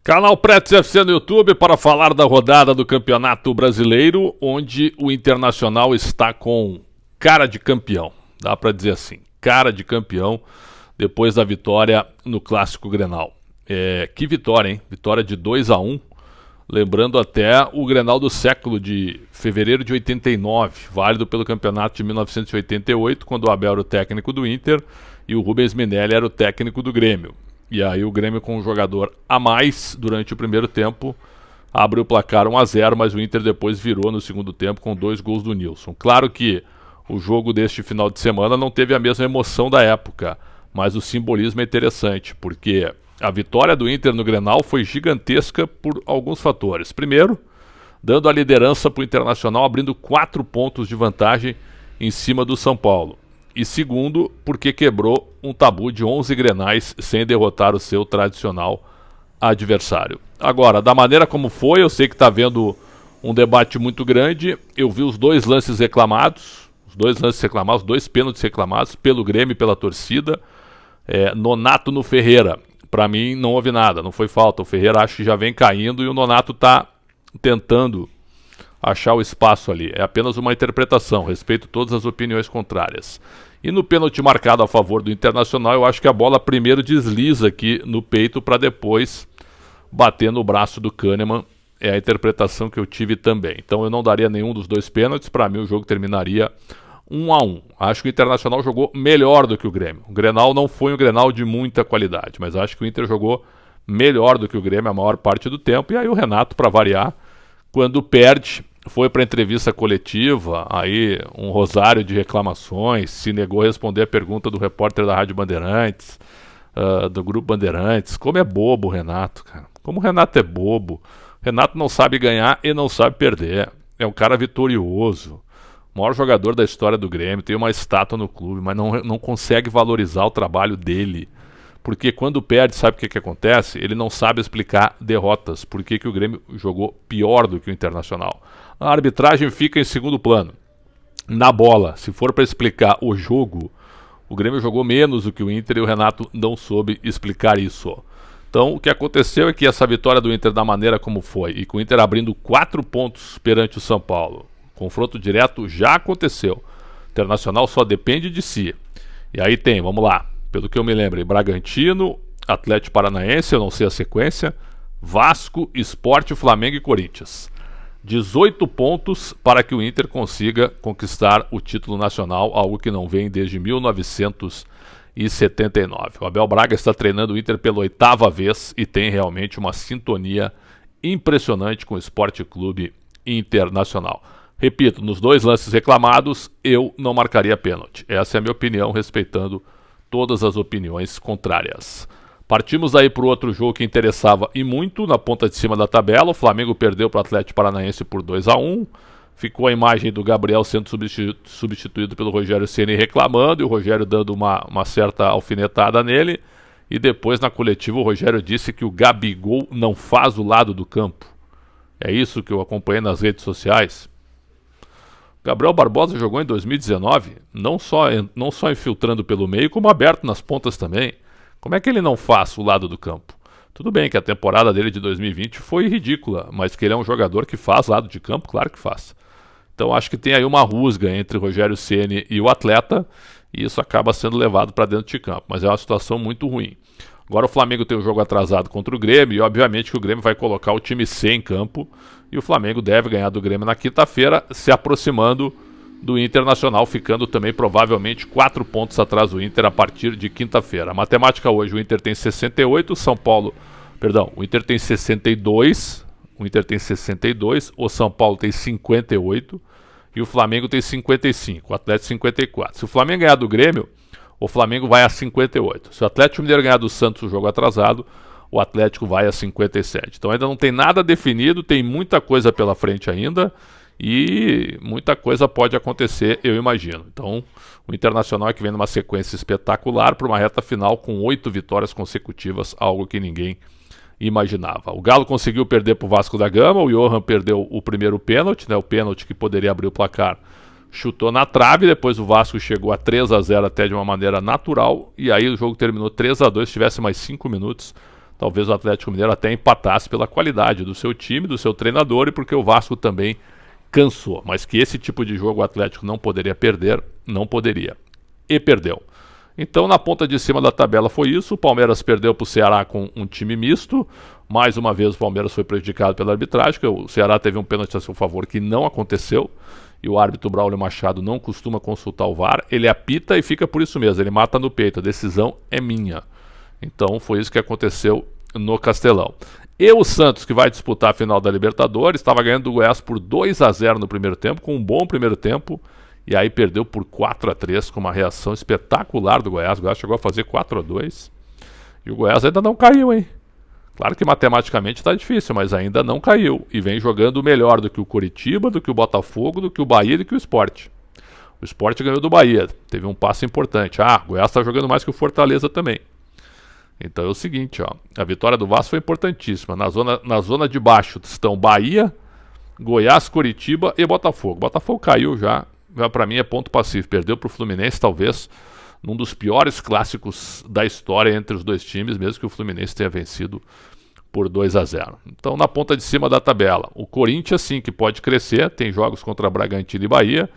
Canal Pretos FC no YouTube para falar da rodada do Campeonato Brasileiro, onde o Internacional está com cara de campeão. Dá para dizer assim, cara de campeão depois da vitória no Clássico Grenal. Que vitória, hein? Vitória de 2-1, lembrando até o Grenal do século de fevereiro de 89, válido pelo campeonato de 1988, quando o Abel era o técnico do Inter e o Rubens Minelli era o técnico do Grêmio. E aí o Grêmio, com um jogador a mais durante o primeiro tempo, abriu o placar 1-0, mas o Inter depois virou no segundo tempo com 2 gols do Nilson. Claro que o jogo deste final de semana não teve a mesma emoção da época, mas o simbolismo é interessante, porque a vitória do Inter no Grenal foi gigantesca por alguns fatores. Primeiro, dando a liderança para o Internacional, abrindo 4 pontos de vantagem em cima do São Paulo. E segundo, porque quebrou um tabu de 11 Grenais sem derrotar o seu tradicional adversário. Agora, da maneira como foi, eu sei que está havendo um debate muito grande. Eu vi os 2 lances reclamados, os 2 pênaltis reclamados pelo Grêmio e pela torcida. Nonato no Ferreira, para mim não houve nada, não foi falta. O Ferreira acho que já vem caindo e o Nonato está tentando achar o espaço ali. É apenas uma interpretação, respeito todas as opiniões contrárias. E no pênalti marcado a favor do Internacional, eu acho que a bola primeiro desliza aqui no peito para depois bater no braço do Kahneman. É a interpretação que eu tive também. Então eu não daria nenhum dos 2 pênaltis, para mim o jogo terminaria 1-1. Acho que o Internacional jogou melhor do que o Grêmio. O Grenal não foi um Grenal de muita qualidade, mas acho que o Inter jogou melhor do que o Grêmio a maior parte do tempo. E aí o Renato, para variar, quando perde, foi para a entrevista coletiva, aí um rosário de reclamações, se negou a responder a pergunta do repórter da Rádio Bandeirantes, do Grupo Bandeirantes. Como é bobo o Renato, cara. Como o Renato é bobo. O Renato não sabe ganhar e não sabe perder. É um cara vitorioso. O maior jogador da história do Grêmio, tem uma estátua no clube, mas não consegue valorizar o trabalho dele. Porque quando perde, sabe o que acontece? Ele não sabe explicar derrotas. Por que o Grêmio jogou pior do que o Internacional? A arbitragem fica em segundo plano. Na bola, se for para explicar o jogo, o Grêmio jogou menos do que o Inter e o Renato não soube explicar isso. Então, o que aconteceu é que essa vitória do Inter da maneira como foi, e com o Inter abrindo 4 pontos perante o São Paulo, confronto direto já aconteceu. O Internacional só depende de si. E aí tem, vamos lá, pelo que eu me lembro, Bragantino, Atlético Paranaense, eu não sei a sequência, Vasco, Sport, Flamengo e Corinthians. 18 pontos para que o Inter consiga conquistar o título nacional, algo que não vem desde 1979. O Abel Braga está treinando o Inter pela 8ª vez e tem realmente uma sintonia impressionante com o Sport Clube Internacional. Repito, nos 2 lances reclamados, eu não marcaria pênalti. Essa é a minha opinião, respeitando todas as opiniões contrárias. Partimos aí para o outro jogo que interessava e muito, na ponta de cima da tabela. O Flamengo perdeu para o Atlético Paranaense por 2-1. Ficou a imagem do Gabriel sendo substituído pelo Rogério Ceni reclamando, e o Rogério dando uma certa alfinetada nele. E depois, na coletiva, o Rogério disse que o Gabigol não faz o lado do campo. É isso que eu acompanhei nas redes sociais. Gabriel Barbosa jogou em 2019, não só infiltrando pelo meio, como aberto nas pontas também. Como é que ele não faz o lado do campo? Tudo bem que a temporada dele de 2020 foi ridícula, mas que ele é um jogador que faz lado de campo, claro que faz. Então acho que tem aí uma rusga entre o Rogério Ceni e o atleta, e isso acaba sendo levado para dentro de campo, mas é uma situação muito ruim. Agora o Flamengo tem um jogo atrasado contra o Grêmio, e obviamente que o Grêmio vai colocar o time C em campo, e o Flamengo deve ganhar do Grêmio na quinta-feira, se aproximando do Internacional, ficando também provavelmente 4 pontos atrás do Inter a partir de quinta-feira. A matemática hoje, o Inter tem 68, o Inter tem 62, o São Paulo tem 58 e o Flamengo tem 55, o Atlético 54. Se o Flamengo ganhar do Grêmio, o Flamengo vai a 58. Se o Atlético Mineiro ganhar do Santos o jogo atrasado, o Atlético vai a 57. Então ainda não tem nada definido, tem muita coisa pela frente ainda. E muita coisa pode acontecer, eu imagino. Então, o Internacional é que vem numa sequência espetacular para uma reta final com 8 vitórias consecutivas, algo que ninguém imaginava. O Galo conseguiu perder para o Vasco da Gama, o Johan perdeu o primeiro pênalti, o pênalti que poderia abrir o placar, chutou na trave, depois o Vasco chegou a 3-0 até de uma maneira natural, e aí o jogo terminou 3-2, se tivesse mais 5 minutos, talvez o Atlético Mineiro até empatasse pela qualidade do seu time, do seu treinador e porque o Vasco também cansou. Mas que esse tipo de jogo o Atlético não poderia perder, não poderia. E perdeu. Então, na ponta de cima da tabela foi isso. O Palmeiras perdeu para o Ceará com um time misto. Mais uma vez o Palmeiras foi prejudicado pela arbitragem. O Ceará teve um pênalti a seu favor que não aconteceu. E o árbitro Braulio Machado não costuma consultar o VAR. Ele apita e fica por isso mesmo. Ele mata no peito. A decisão é minha. Então foi isso que aconteceu no Castelão. E o Santos, que vai disputar a final da Libertadores, estava ganhando do Goiás por 2-0 no primeiro tempo, com um bom primeiro tempo. E aí perdeu por 4-3 com uma reação espetacular do Goiás. O Goiás chegou a fazer 4-2. E o Goiás ainda não caiu, hein? Claro que matematicamente está difícil, mas ainda não caiu. E vem jogando melhor do que o Coritiba, do que o Botafogo, do que o Bahia e do que o Sport. O Sport ganhou do Bahia. Teve um passo importante. O Goiás está jogando mais que o Fortaleza também. Então é o seguinte, a vitória do Vasco foi importantíssima. Na zona de baixo estão Bahia, Goiás, Coritiba e Botafogo. Botafogo caiu já para mim é ponto passivo. Perdeu para o Fluminense, talvez num dos piores clássicos da história entre os dois times, mesmo que o Fluminense tenha vencido por 2-0. Então, na ponta de cima da tabela, o Corinthians sim que pode crescer, tem jogos contra Bragantino e Bahia.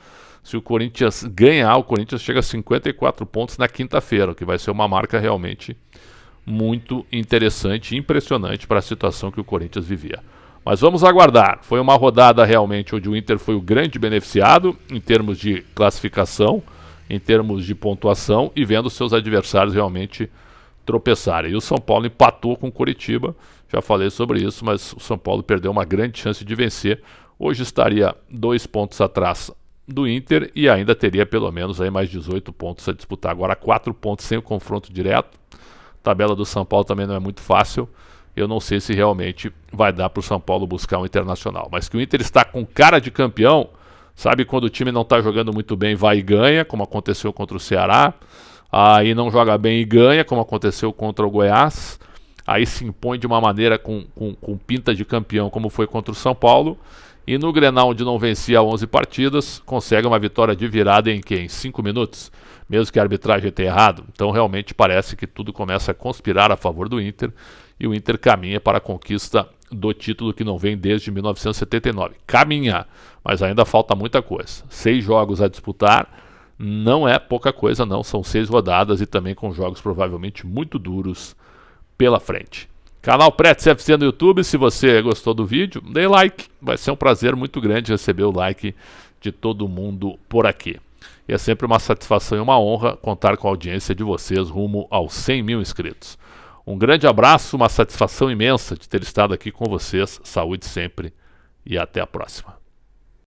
Se o Corinthians ganhar, o Corinthians chega a 54 pontos na quinta-feira, o que vai ser uma marca realmente muito interessante e impressionante para a situação que o Corinthians vivia. Mas vamos aguardar. Foi uma rodada realmente onde o Inter foi o grande beneficiado em termos de classificação, em termos de pontuação e vendo seus adversários realmente tropeçarem. E o São Paulo empatou com o Coritiba, já falei sobre isso, mas o São Paulo perdeu uma grande chance de vencer. Hoje estaria 2 pontos atrás do Inter e ainda teria pelo menos aí mais 18 pontos a disputar. Agora 4 pontos sem o confronto direto. A tabela do São Paulo também não é muito fácil. Eu não sei se realmente vai dar para o São Paulo buscar um Internacional. Mas que o Inter está com cara de campeão, sabe quando o time não está jogando muito bem, vai e ganha, como aconteceu contra o Ceará. Aí não joga bem e ganha, como aconteceu contra o Goiás. Aí se impõe de uma maneira com pinta de campeão, como foi contra o São Paulo. E no Grenal, onde não vencia 11 partidas, consegue uma vitória de virada em 5 minutos, mesmo que a arbitragem tenha errado. Então realmente parece que tudo começa a conspirar a favor do Inter, e o Inter caminha para a conquista do título que não vem desde 1979. Caminha, mas ainda falta muita coisa. 6 jogos a disputar, não é pouca coisa não, são 6 rodadas e também com jogos provavelmente muito duros pela frente. Canal Pretz FC no YouTube, se você gostou do vídeo, dê like, vai ser um prazer muito grande receber o like de todo mundo por aqui. E é sempre uma satisfação e uma honra contar com a audiência de vocês rumo aos 100 mil inscritos. Um grande abraço, uma satisfação imensa de ter estado aqui com vocês, saúde sempre e até a próxima.